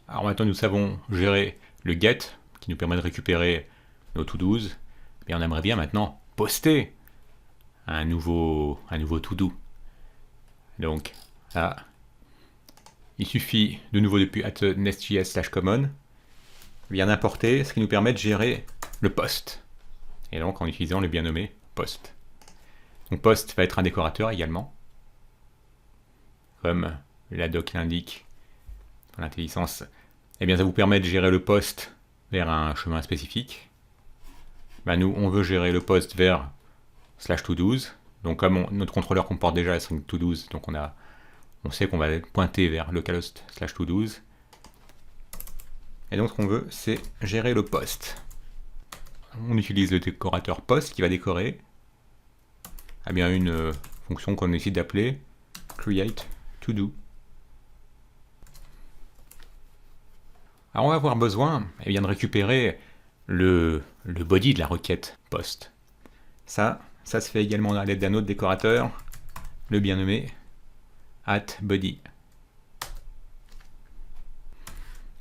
Alors maintenant nous savons gérer le get qui nous permet de récupérer nos to-dos. Et on aimerait bien maintenant poster un nouveau to-do. Donc là, il suffit de nouveau depuis @nestjs/common bien importer, ce qui nous permet de gérer le post. Et donc en utilisant le bien nommé post. Donc post va être un décorateur également, comme la doc l'indique pour l'intelligence. Eh bien ça vous permet de gérer le post vers un chemin spécifique. Ben, nous on veut gérer le post vers /to-dos. Donc comme notre contrôleur comporte déjà la string to-dos, donc on sait qu'on va pointer vers localhost /to-dos. Et donc ce qu'on veut, c'est gérer le post. On utilise le décorateur post qui va décorer une fonction qu'on décide d'appeler create to do. Alors on va avoir besoin de récupérer le body de la requête post. Ça se fait également à l'aide d'un autre décorateur, le bien nommé @body.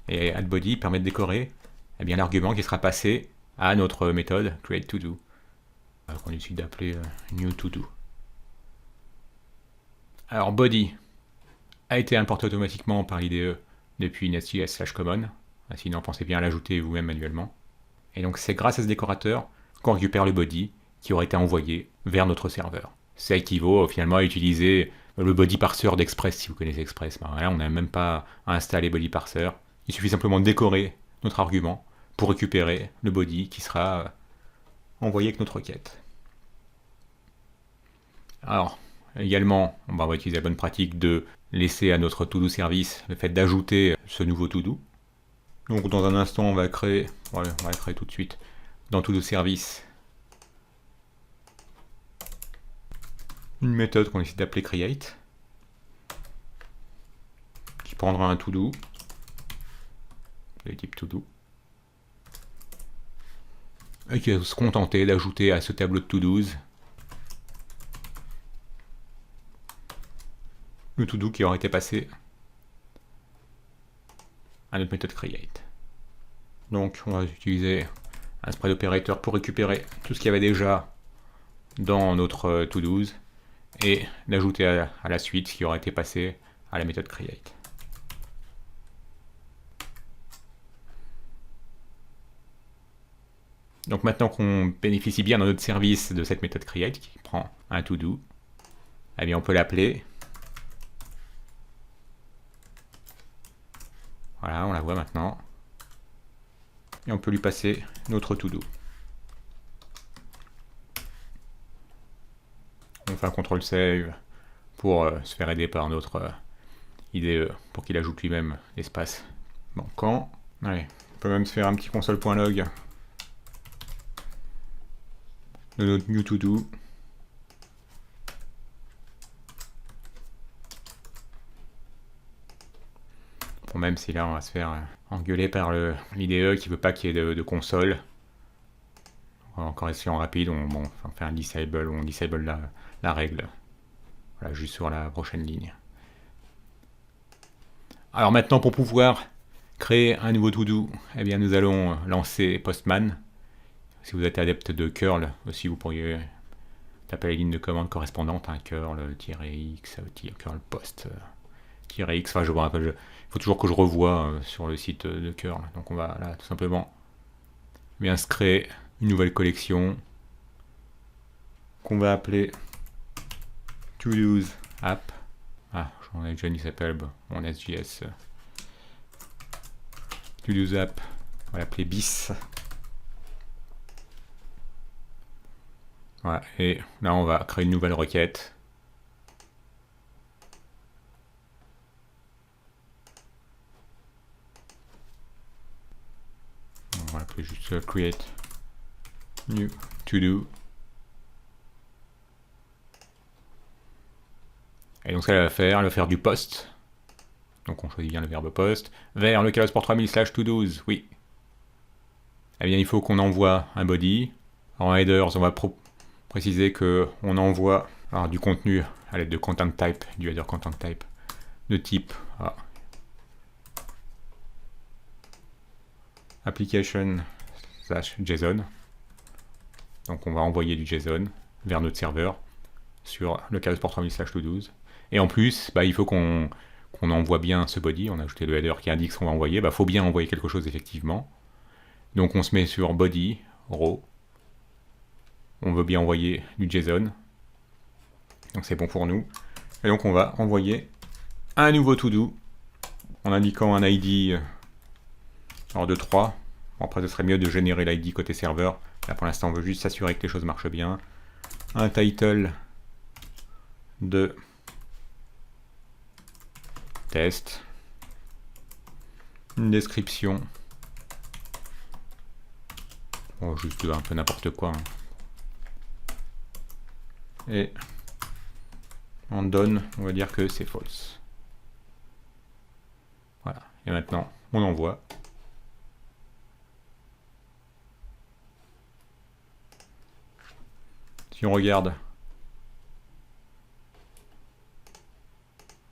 Et @body permet de décorer l'argument qui sera passé à notre méthode createToDo, qu'on décide d'appeler newToDo. Alors body a été importé automatiquement par l'IDE depuis nestjs/common, sinon pensez bien à l'ajouter vous-même manuellement. Et donc c'est grâce à ce décorateur qu'on récupère le body qui aurait été envoyé vers notre serveur. Ça équivaut finalement à utiliser le body parser d'Express, si vous connaissez Express. Ben là, on n'a même pas à installer body parser. Il suffit simplement de décorer notre argument pour récupérer le body qui sera envoyé avec notre requête. Alors, également, on va utiliser la bonne pratique de laisser à notre to-do service le fait d'ajouter ce nouveau to-do. Donc dans un instant, on va le créer tout de suite dans to-do service une méthode qu'on décide d'appeler create, qui prendra un to-do de type to-do, et qui va se contenter d'ajouter à ce tableau de to-dos le to-do qui aurait été passé à notre méthode create. Donc on va utiliser un spread operator pour récupérer tout ce qu'il y avait déjà dans notre to-dos et d'ajouter à la suite ce qui aurait été passé à la méthode create. Donc maintenant qu'on bénéficie bien dans notre service de cette méthode create qui prend un to-do, on peut l'appeler. Voilà, on la voit maintenant. Et on peut lui passer notre to-do. On fait un contrôle save pour se faire aider par notre IDE pour qu'il ajoute lui-même l'espace manquant. Allez, on peut même se faire un petit console.log de notre new to-do. Bon, même si là on va se faire engueuler par l'IDE qui veut pas qu'il y ait de console. En correction rapide, on fait un disable, on disable la règle. Voilà, juste sur la prochaine ligne. Alors maintenant, pour pouvoir créer un nouveau to-do, nous allons lancer Postman. Si vous êtes adepte de curl aussi, vous pourriez taper la ligne de commande correspondante, curl-x, curl post, -x, enfin je vois un peu, il faut toujours que je revoie sur le site de curl. Donc on va là tout simplement se créer une nouvelle collection qu'on va appeler to-dos app. Ah, j'en ai déjà dit, s'appelle mon SJS to-dos app, on va l'appeler bis. Voilà, et là on va créer une nouvelle requête. On va l'appeler juste create new to do. Et donc ça elle va faire du post. Donc on choisit bien le verbe post vers le localhost port 3000 /to-dos. Oui. Il faut qu'on envoie un body. En headers, on va préciser que on envoie du contenu à l'aide de content type, du header content type de type application/JSON. Donc on va envoyer du JSON vers notre serveur sur le Port 3000/to-dos. Et en plus, il faut qu'on envoie bien ce body. On a ajouté le header qui indique ce qu'on va envoyer. Faut bien envoyer quelque chose effectivement. Donc on se met sur body, raw. On veut bien envoyer du JSON. Donc c'est bon pour nous. Et donc on va envoyer un nouveau to-do en indiquant un ID de 3. Bon, après ce serait mieux de générer l'ID côté serveur. Là pour l'instant on veut juste s'assurer que les choses marchent bien. Un title de test. Une description. Bon, juste un peu n'importe quoi. Et on donne, on va dire que c'est false. Voilà. Et maintenant, on envoie. Si on regarde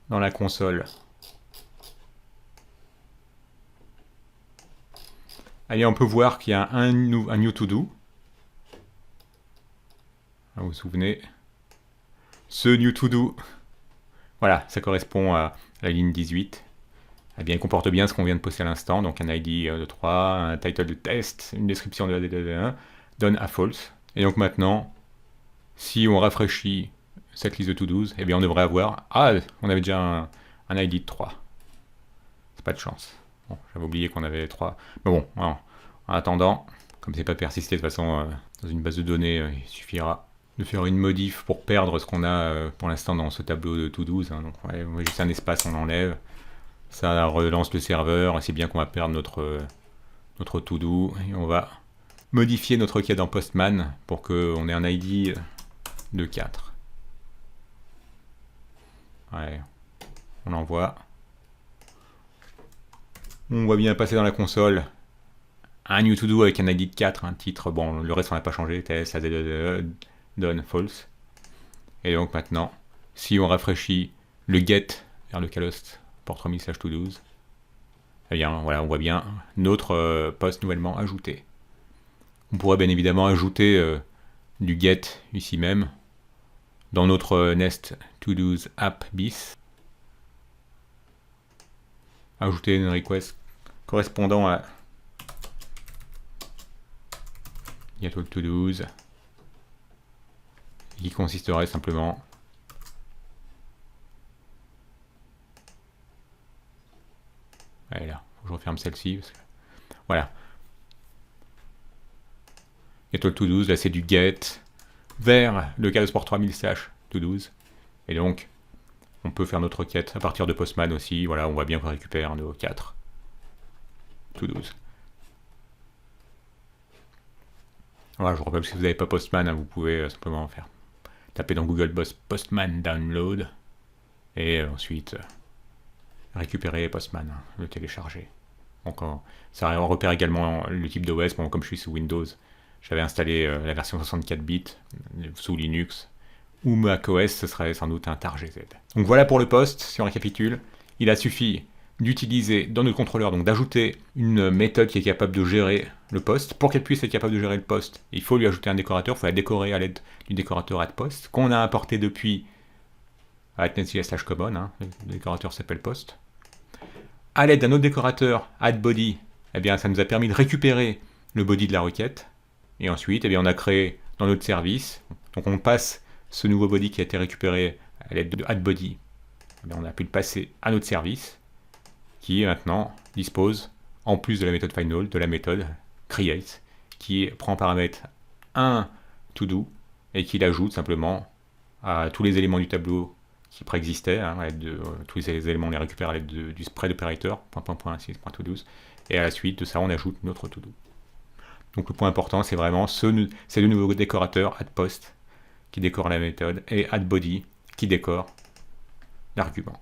dans la console, allez, on peut voir qu'il y a un new to-do. Vous vous souvenez, ce new to-do, voilà, ça correspond à la ligne 18. Eh bien, il comporte bien ce qu'on vient de poster à l'instant, donc un ID de 3, un title de test, une description de la donne à false. Et donc maintenant, si on rafraîchit cette liste de to-dos, eh bien on devrait avoir, on avait déjà un ID de 3. C'est pas de chance. Bon, j'avais oublié qu'on avait 3. Mais bon, en attendant, comme c'est pas persisté de toute façon dans une base de données, il suffira de faire une modif pour perdre ce qu'on a pour l'instant dans ce tableau de to-dos. Donc juste un espace, on enlève. Ça relance le serveur, c'est bien qu'on va perdre notre to-do. Et on va modifier notre requête dans Postman pour qu'on ait un ID de 4. Ouais, on l'envoie. On voit bien passer dans la console un new to do avec un ID de 4, un titre. Bon, le reste on n'a pas changé. TS, donne false. Et donc maintenant, si on rafraîchit le get vers le Port 3000/to-dos, eh bien voilà, on voit bien notre post nouvellement ajouté. On pourrait bien évidemment ajouter du get ici même dans notre nest to-dos app bis. Ajouter une request correspondant à get all to-dos qui consisterait simplement là, faut que je referme celle-ci parce que voilà, get all to-dos, là c'est du get vers le Port 3000/to-dos et donc on peut faire notre requête à partir de Postman aussi. Voilà, on voit bien qu'on récupère nos 4 to-dos. Voilà, je vous rappelle que si vous n'avez pas Postman, vous pouvez simplement taper dans Google Postman download et ensuite récupérer Postman, le télécharger. Donc ça repère également le type d'OS. Bon, comme je suis sous Windows, j'avais installé la version 64 bits sous Linux ou macOS, ce serait sans doute un tar-gz. Donc voilà pour le post. Si on récapitule, il a suffi d'utiliser dans notre contrôleur, donc d'ajouter une méthode qui est capable de gérer le post. Pour qu'elle puisse être capable de gérer le post, il faut lui ajouter un décorateur, il faut la décorer à l'aide du décorateur add_post, qu'on a importé depuis @netcs/common, le décorateur s'appelle post. À l'aide d'un autre décorateur, add_body, eh bien ça nous a permis de récupérer le body de la requête, et ensuite eh bien, on a créé dans notre service, donc on passe ce nouveau body qui a été récupéré à l'aide de add_body, eh bien, on a pu le passer à notre service, qui maintenant dispose, en plus de la méthode final, de la méthode create, qui prend en paramètre un to-do et qui l'ajoute simplement à tous les éléments du tableau qui préexistaient, tous les éléments on les récupère à l'aide du spread operator, .6.to-dos, et à la suite de ça on ajoute notre to-do. Donc le point important c'est vraiment ces deux nouveaux décorateurs, add_post qui décore la méthode et add_body qui décore l'argument.